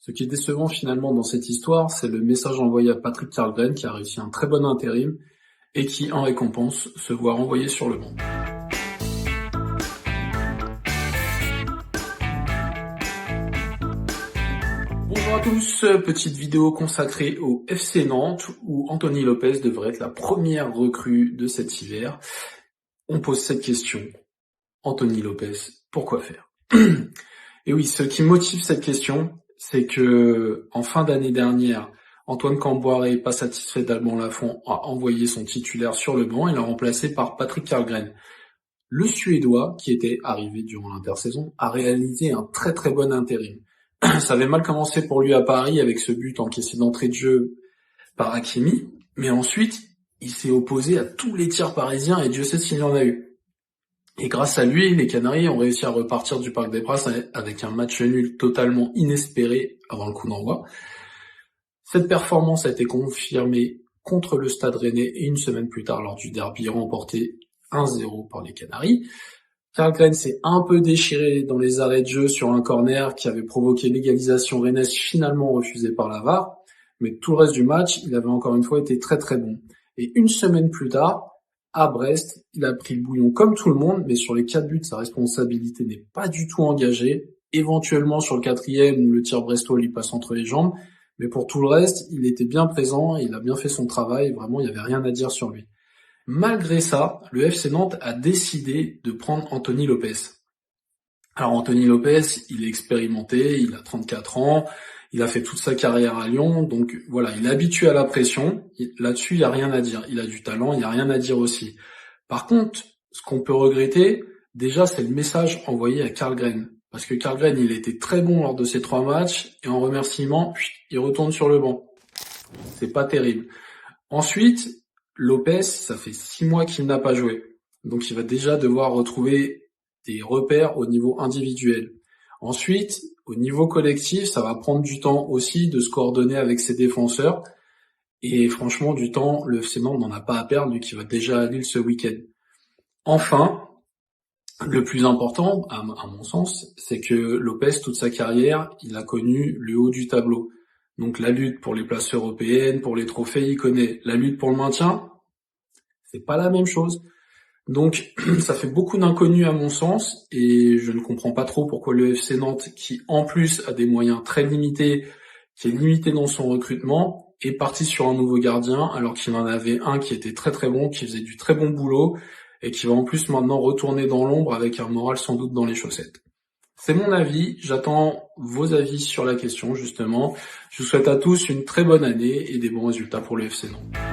Ce qui est décevant finalement dans cette histoire, c'est le message envoyé à Patrick Carlgren qui a réussi un très bon intérim et qui, en récompense, se voit renvoyé sur le banc. Bonjour à tous, petite vidéo consacrée au FC Nantes où Anthony Lopez devrait être la première recrue de cet hiver. On pose cette question, Anthony Lopez, pourquoi faire? Et oui, ce qui motive cette question, c'est que en fin d'année dernière, Antoine Camboire, pas satisfait d'Alban Lafont, a envoyé son titulaire sur le banc et l'a remplacé par Patrick Carlgren. Le Suédois, qui était arrivé durant l'intersaison, a réalisé un très très bon intérim. Ça avait mal commencé pour lui à Paris avec ce but encaissé d'entrée de jeu par Hakimi, mais ensuite, il s'est opposé à tous les tirs parisiens et Dieu sait s'il y en a eu. Et grâce à lui, les Canaries ont réussi à repartir du Parc des Princes avec un match nul totalement inespéré avant le coup d'envoi. Cette performance a été confirmée contre le Stade Rennais et une semaine plus tard lors du derby remporté 1-0 par les Canaries. Carlgren s'est un peu déchiré dans les arrêts de jeu sur un corner qui avait provoqué l'égalisation rennaise finalement refusée par la VAR, mais tout le reste du match, il avait encore une fois été très très bon. Et une semaine plus tard, à Brest, il a pris le bouillon comme tout le monde, mais sur les 4 buts, sa responsabilité n'est pas du tout engagée, éventuellement sur le 4e où le tir brestois lui passe entre les jambes, mais pour tout le reste, il était bien présent, il a bien fait son travail, vraiment il n'y avait rien à dire sur lui. Malgré ça, le FC Nantes a décidé de prendre Anthony Lopez. Alors Anthony Lopez, il est expérimenté, il a 34 ans, il a fait toute sa carrière à Lyon, donc voilà, il est habitué à la pression, là-dessus il n'y a rien à dire, il a du talent, il n'y a rien à dire aussi. Par contre, ce qu'on peut regretter, déjà c'est le message envoyé à Carlgren, parce que Carlgren il était très bon lors de ces 3 matchs, et en remerciement, il retourne sur le banc. C'est pas terrible. Ensuite, Lopez, ça fait 6 mois qu'il n'a pas joué. Donc il va déjà devoir retrouver des repères au niveau individuel. Ensuite, au niveau collectif, ça va prendre du temps aussi de se coordonner avec ses défenseurs. Et franchement, du temps, le FC Nantes n'en a pas à perdre, vu qu'il va déjà à Lille ce week-end. Enfin, le plus important, à mon sens, c'est que Lopez, toute sa carrière, il a connu le haut du tableau. Donc la lutte pour les places européennes, pour les trophées, il connaît. La lutte pour le maintien, c'est pas la même chose. Donc ça fait beaucoup d'inconnus à mon sens et je ne comprends pas trop pourquoi le FC Nantes, qui en plus a des moyens très limités, qui est limité dans son recrutement, est parti sur un nouveau gardien alors qu'il en avait un qui était très très bon, qui faisait du très bon boulot et qui va en plus maintenant retourner dans l'ombre avec un moral sans doute dans les chaussettes. C'est mon avis, j'attends vos avis sur la question justement. Je vous souhaite à tous une très bonne année et des bons résultats pour le FC Nantes.